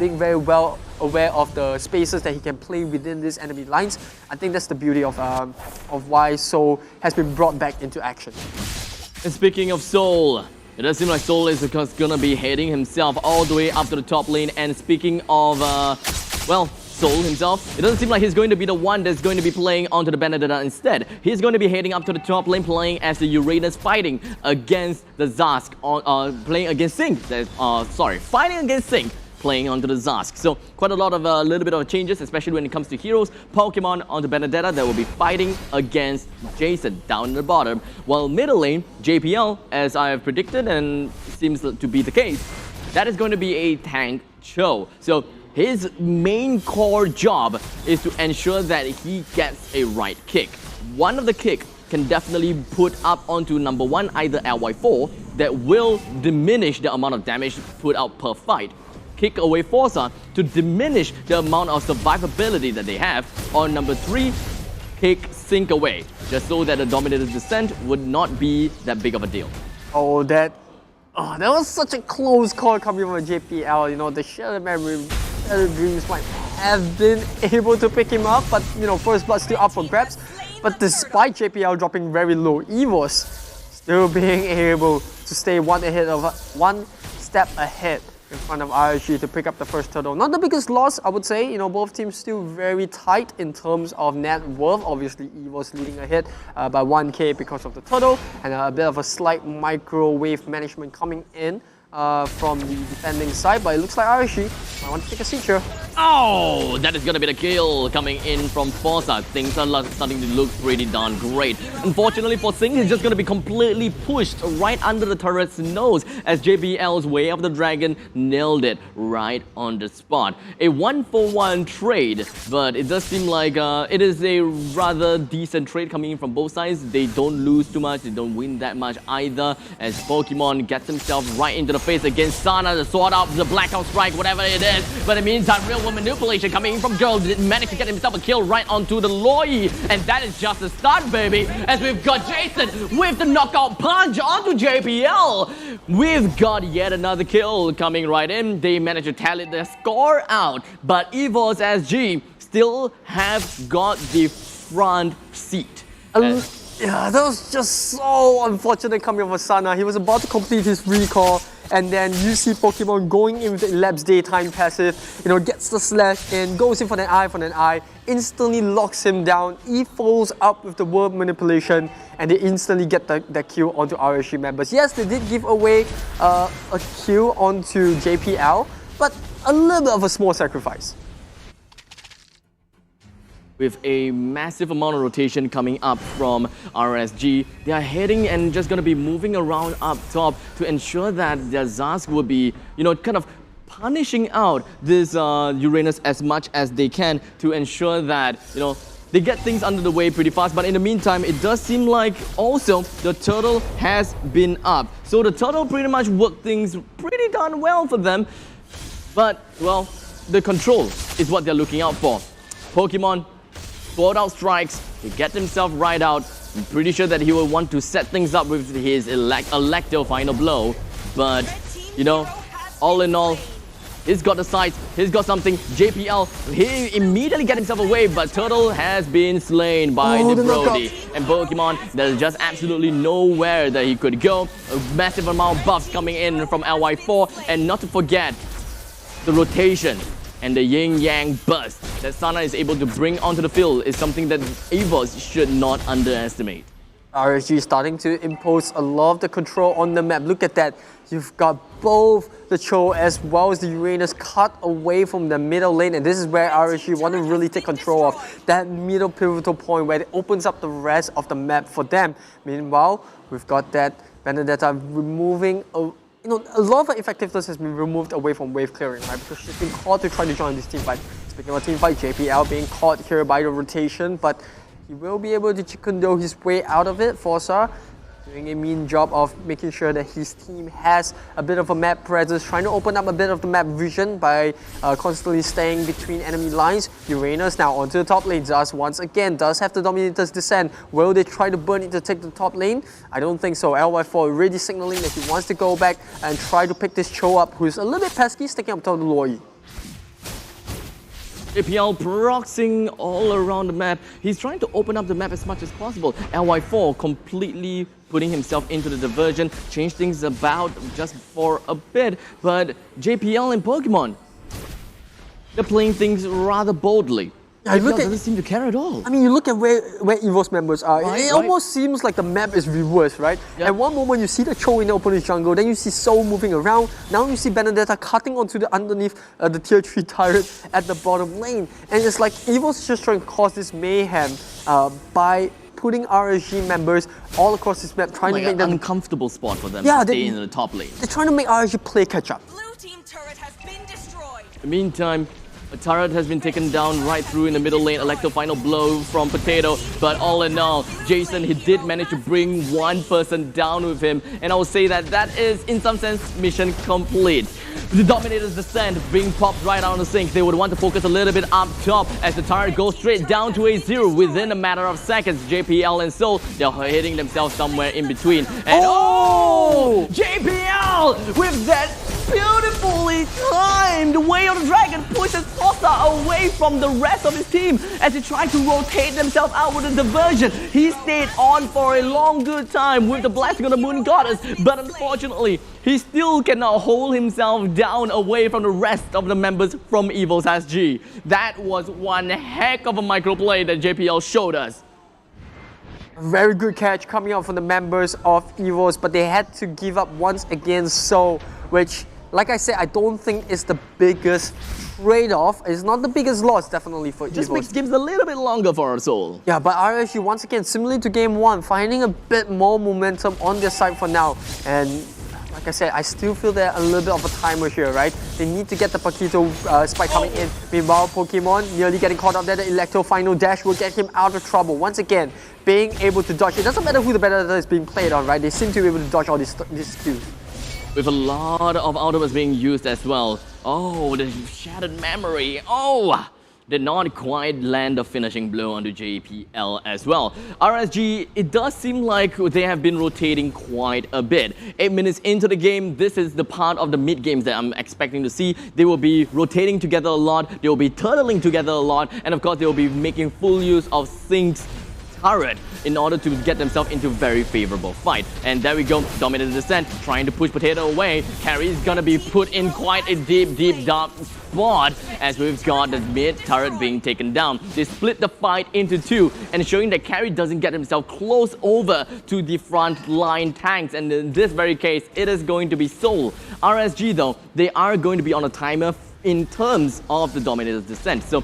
being very well aware of the spaces that he can play within these enemy lines. I think that's the beauty of why Soul has been brought back into action. And speaking of Soul, it does seem like Soul is gonna be heading himself all the way up to the top lane. And speaking of, well, Soul himself, it doesn't seem like he's going to be the one that's going to be playing onto the Benedetta instead. He's going to be heading up to the top lane, playing as the Uranus, fighting against the Zask, playing against Sync. Fighting against Sync, playing onto the Zask. So quite a lot of little bit of changes, especially when it comes to heroes. Pokemon onto Benedetta that will be fighting against Jason down in the bottom. While middle lane, JPL, as I have predicted and seems to be the case, that is going to be a tank Cho. So his main core job is to ensure that he gets a right kick. One of the kick can definitely put up onto number one, either LY4, that will diminish the amount of damage put out per fight. Kick away Forza to diminish the amount of survivability that they have. On number 3, kick Sync away, just so that the Dominator's Descent would not be that big of a deal. Oh, that was such a close call coming from JPL. You know, the Shattered Memory, Shattered Dreams might have been able to pick him up, but you know, First Blood still up for grabs. But despite JPL dropping very low, EVOS still being able to stay one step ahead in front of RSG to pick up the first turtle. Not the biggest loss, I would say. You know, both teams still very tight in terms of net worth. Obviously, EVOS leading ahead by 1k because of the turtle, and a bit of a slight microwave management coming in from the defending side. But it looks like RSG might want to take a seat here. Oh, that is going to be the kill coming in from Forza. Things are starting to look pretty darn great. Unfortunately for Singh, he's just going to be completely pushed right under the turret's nose as JBL's Way of the Dragon nailed it right on the spot. A 1-for-1 trade, but it does seem like it is a rather decent trade coming in from both sides. They don't lose too much, they don't win that much either, as Pokemon gets himself right into the face against Sana, the Sword Up, the Blackout Strike, whatever it is. But in the meantime, real world manipulation coming in from Girl managed to get himself a kill right onto the Loi, and that is just the start, baby, as we've got Jason with the knockout punch onto JPL. We've got yet another kill coming right in. They managed to tally their score out, but EVOS SG still have got the front seat. Yeah, that was just so unfortunate coming from Sana. He was about to complete his recall, and then you see Pokemon going in with the Elapsed Daytime passive, you know, gets the slash in, goes in for an eye, instantly locks him down. He follows up with the word manipulation, and they instantly get the kill onto RSG members. Yes, they did give away a kill onto JPL, but a little bit of a small sacrifice. With a massive amount of rotation coming up from RSG, they are heading and just going to be moving around up top to ensure that their Zask will be, you know, kind of punishing out this Uranus as much as they can to ensure that, you know, they get things under the way pretty fast. But in the meantime, it does seem like also the turtle has been up. So the turtle pretty much worked things pretty darn well for them. But, well, the control is what they're looking out for. Pokemon Sword Out strikes to get himself right out. I'm pretty sure that he will want to set things up with his Electro final blow. But, you know, all in all, he's got the sights, he's got something. JPL, he immediately get himself away, but Turtle has been slain by the Brody. And Pokemon, there's just absolutely nowhere that he could go. A massive amount of buffs coming in from LY4, and not to forget the rotation and the yin-yang burst that Sana is able to bring onto the field is something that EVOS should not underestimate. RSG starting to impose a lot of the control on the map. Look at that. You've got both the Cho as well as the Uranus cut away from the middle lane, and this is where RSG want to really take control of that middle pivotal point where it opens up the rest of the map for them. Meanwhile, we've got that Benedetta removing a lot of effectiveness has been removed away from wave clearing, right? Because she's been caught to try to join this team fight. Speaking of team fight, JPL being caught here by the rotation, but he will be able to chicken-dough his way out of it. Forza doing a mean job of making sure that his team has a bit of a map presence, trying to open up a bit of the map vision by constantly staying between enemy lines. Uranus now onto the top lane. Zaz once again does have the Dominator's Descent. Will they try to burn it to take the top lane? I don't think so. LY4 already signaling that he wants to go back and try to pick this Cho up, who's a little bit pesky, sticking up to the Loi. JPL proxing all around the map. He's trying to open up the map as much as possible. LY4 completely putting himself into the diversion, change things about just for a bit. But JPL and Pokemon, they're playing things rather boldly. Yeah, JPL doesn't seem to care at all. I mean, you look at where EVOS members are. Right, it almost seems like the map is reversed, right? Yep. At one moment, you see the Cho in the opponent's jungle, then you see Soul moving around. Now you see Benedetta cutting onto the underneath the tier 3 turret at the bottom lane. And it's like EVOS is just trying to cause this mayhem by putting RSG members all across this map, trying to make them... uncomfortable spot for them to stay in the top lane. They're trying to make RSG play catch up. Blue team turret has been destroyed. In the meantime, a turret has been taken down right through in the middle lane. Electro final blow from Potato. But all in all, Jason, he did manage to bring one person down with him. And I will say that that is, in some sense, mission complete. The Dominator's Descent being popped right out on the sink. They would want to focus a little bit up top as the turret goes straight down to a 0 within a matter of seconds. JPL and Soul, they're hitting themselves somewhere in between. And oh! JPL with that beautifully timed Way of the Dragon pushes Fossa away from the rest of his team as he tried to rotate themselves out with a diversion. He stayed on for a long good time with the blessing of the Moon Goddess, but unfortunately, he still cannot hold himself down away from the rest of the members from EVOS SG. That was one heck of a microplay that JPL showed us. Very good catch coming out from the members of EVOS, but they had to give up once again, so which, like I said, I don't think is the biggest trade-off. It's not the biggest loss, definitely, for EVOS. Just makes games a little bit longer for our Soul. Yeah, but RSG, once again, similarly to Game 1, finding a bit more momentum on their side for now. And like I said, I still feel they're a little bit of a timer here, right? They need to get the Paquito spike coming in. Meanwhile, Pokemon nearly getting caught up there. The Electro final dash will get him out of trouble. Once again, being able to dodge. It doesn't matter who the better is being played on, right? They seem to be able to dodge all these skills. With a lot of ultimates being used as well. Oh, the Shattered Memory. Oh! Did not quite land a finishing blow onto JPL as well. RSG, it does seem like they have been rotating quite a bit. 8 minutes into the game, this is the part of the mid-games that I'm expecting to see. They will be rotating together a lot, they will be turtling together a lot, and of course they will be making full use of Sync's turret in order to get themselves into a very favorable fight. And there we go, Dominated Descent trying to push Potato away. Carry is gonna be put in quite a deep dark spot as we've got the mid turret being taken down. They split the fight into 2 and showing that Carry doesn't get himself close over to the front line tanks, and in this very case it is going to be Soul. RSG though, they are going to be on a timer in terms of the Dominated Descent, so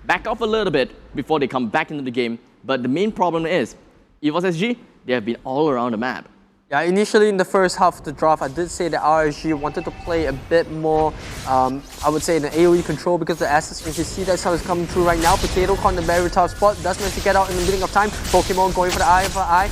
back off a little bit before they come back into the game. But the main problem is, EVOS SG, they have been all around the map. Yeah, initially in the first half of the draft, I did say that RSG wanted to play a bit more, I would say, in the AoE control because the assets, if you see that's how it's coming through right now. Potato caught in a very tough spot, does manage to get out in the beginning of time. Pokemon going for the eye for eye,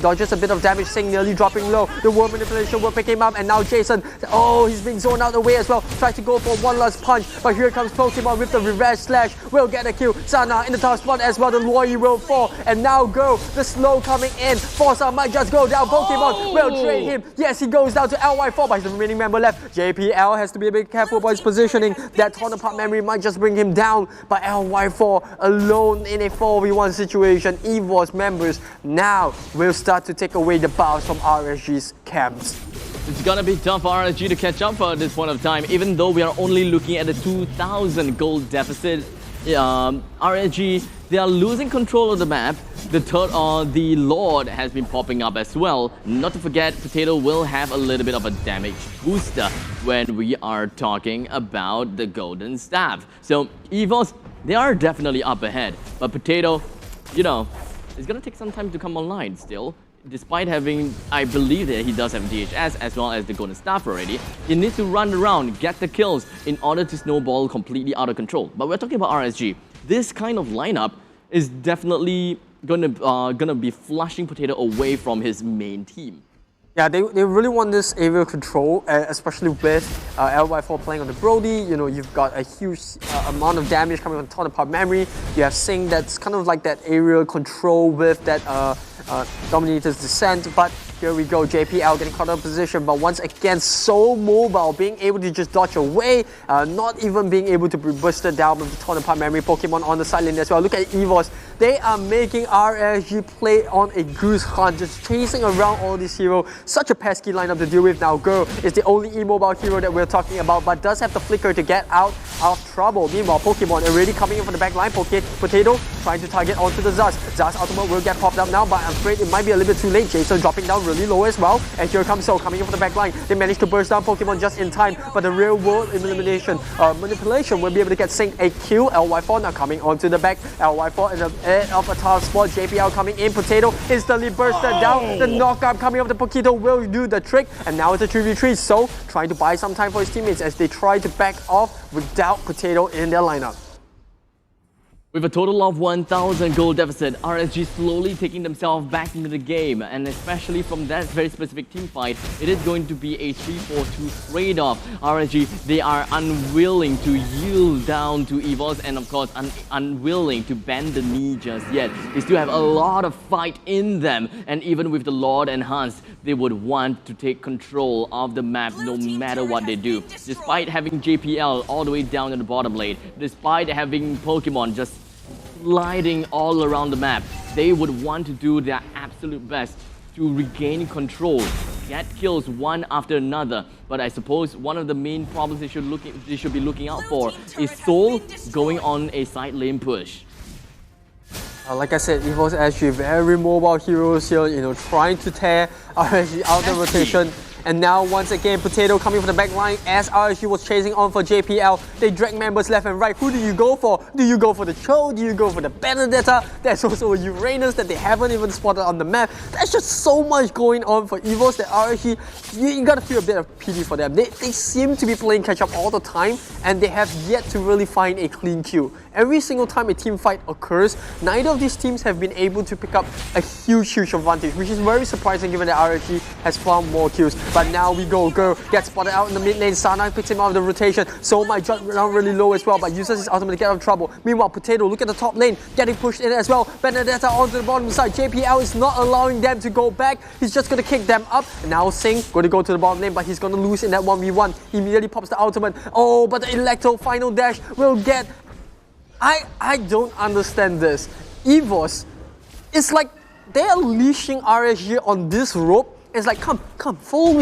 dodges a bit of damage, Sing nearly dropping low. The word manipulation will pick him up, and now Jason, oh, he's being zoned out of the way as well. Tries to go for one last punch, but here comes Pokemon with the reverse slash, will get a kill. Sana in the tough spot as well, the Loi will fall, and now go, the slow coming in. Forza might just go down, Pokemon will trade him. Yes, he goes down to LY4, but he's the remaining member left. JPL has to be a bit careful about his positioning. That torn apart memory might just bring him down, but LY4 alone in a 4v1 situation. EVOS members now will start to take away the bouts from RSG's camps. It's gonna be tough for RSG to catch up at this point of time, even though we are only looking at a 2,000 gold deficit. RSG, they are losing control of the map. The Lord has been popping up as well. Not to forget, Potato will have a little bit of a damage booster when we are talking about the Golden Staff. So EVOS, they are definitely up ahead. But Potato, you know, it's gonna take some time to come online still. Despite having, I believe that he does have DHS as well as the Golden Staff already, he needs to run around, get the kills in order to snowball completely out of control. But we're talking about RSG. This kind of lineup is definitely gonna be flushing Potato away from his main team. Yeah, they really want this aerial control, especially with LY4 playing on the Brody. You know, you've got a huge amount of damage coming on torn apart memory. You have Sing that's kind of like that aerial control with that Dominator's Descent. But Here we go, JPL getting caught out of position, but once again, so mobile, being able to just dodge away, not even being able to be boosted down with the torn apart memory Pokemon on the side lane as well. Look at EVOS. They are making RSG play on a goose hunt, just chasing around all these heroes. Such a pesky lineup to deal with now. Girl is the only immobile hero that we're talking about, but does have the flicker to get out of trouble. Meanwhile, Pokemon already coming in from the back line. Potato trying to target onto the Zaz. Zaz ultimate will get popped up now, but I'm afraid it might be a little bit too late. Jason dropping down really low as well. And here comes So coming in from the back line. They managed to burst down Pokemon just in time, but the real world elimination manipulation will be able to get Sync a kill. LY4 now coming onto the back. LY4 in the edge of a tough spot. JPL coming in. Potato instantly bursted down. The knockout coming up. The Potato will do the trick. And now it's a 3v3. So trying to buy some time for his teammates as they try to back off without Potato in their lineup. With a total of 1,000 goal deficit, RSG slowly taking themselves back into the game, and especially from that very specific team fight, it is going to be a 3-4-2 trade-off. RSG, they are unwilling to yield down to EVOS and of course unwilling to bend the knee just yet. They still have a lot of fight in them, and even with the Lord enhanced, they would want to take control of the map no matter what they do. Despite having JPL all the way down in the bottom lane, despite having Pokemon just sliding all around the map, they would want to do their absolute best to regain control, get kills one after another. But I suppose one of the main problems they should be looking out for is Soul going on a side lane push. Like I said, EVOS actually very mobile heroes here, trying to tear RSG out of the rotation. And now once again, Potato coming from the back line as RSG was chasing on for JPL. They drag members left and right. Who do you go for? Do you go for the Cho? Do you go for the Benedetta? There's also a Uranus that they haven't even spotted on the map. There's just so much going on for EVOS that RSG, you gotta feel a bit of pity for them. They seem to be playing catch up all the time, and they have yet to really find a clean kill. Every single time a team fight occurs, neither of these teams have been able to pick up a huge advantage, which is very surprising given that RSG has found more kills. But now we go. Girl gets spotted out in the mid lane. Sana picks him out of the rotation. So might drop down really low as well, but uses his ultimate to get out of trouble. Meanwhile, Potato, look at the top lane, getting pushed in as well. Benedetta onto the bottom side. JPL is not allowing them to go back. He's just going to kick them up. And now Singh going to go to the bottom lane, but he's going to lose in that 1v1. He immediately pops the ultimate. Oh, but the Electro final dash will get... I don't understand this. EVOS, it's like they're leashing RSG on this rope. It's like, come, follow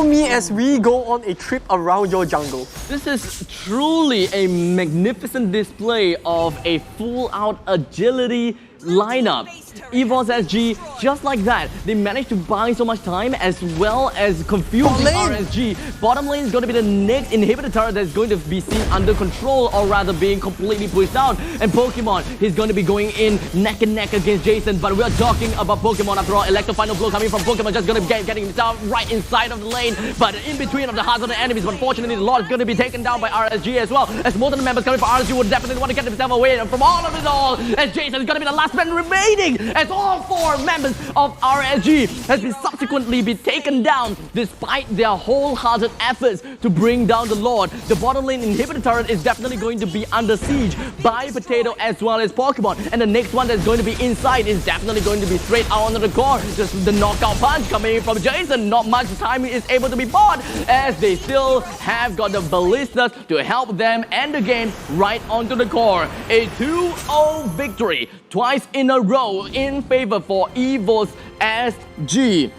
me as we go on a trip around your jungle. This is truly a magnificent display of a full-out agility lineup. EVOS SG, just like that, they managed to buy so much time as well as confusing RSG. Bottom lane is going to be the next inhibitor turret that's going to be seen under control, or rather being completely pushed down. And Pokemon, he's going to be going in neck and neck against Jason, but we're talking about Pokemon after all. Electro final blow coming from Pokemon, just going to be getting himself right inside of the lane, but in between of the hearts of the enemies. But unfortunately, the Lord is going to be taken down by RSG as well, as most of the members coming from RSG would definitely want to get themselves away from all of it all, as Jason is going to be the last man remaining, as all 4 members of RSG has been subsequently taken down despite their wholehearted efforts to bring down the Lord. The bottom lane inhibitor turret is definitely going to be under siege by Potato as well as Pokemon, and the next one that's going to be inside is definitely going to be straight out onto the core. Just the knockout punch coming from Jason. Not much time is able to be bought, as they still have got the ballistas to help them end the game right onto the core. A 2-0 victory twice in a row in favor for EVOS SG.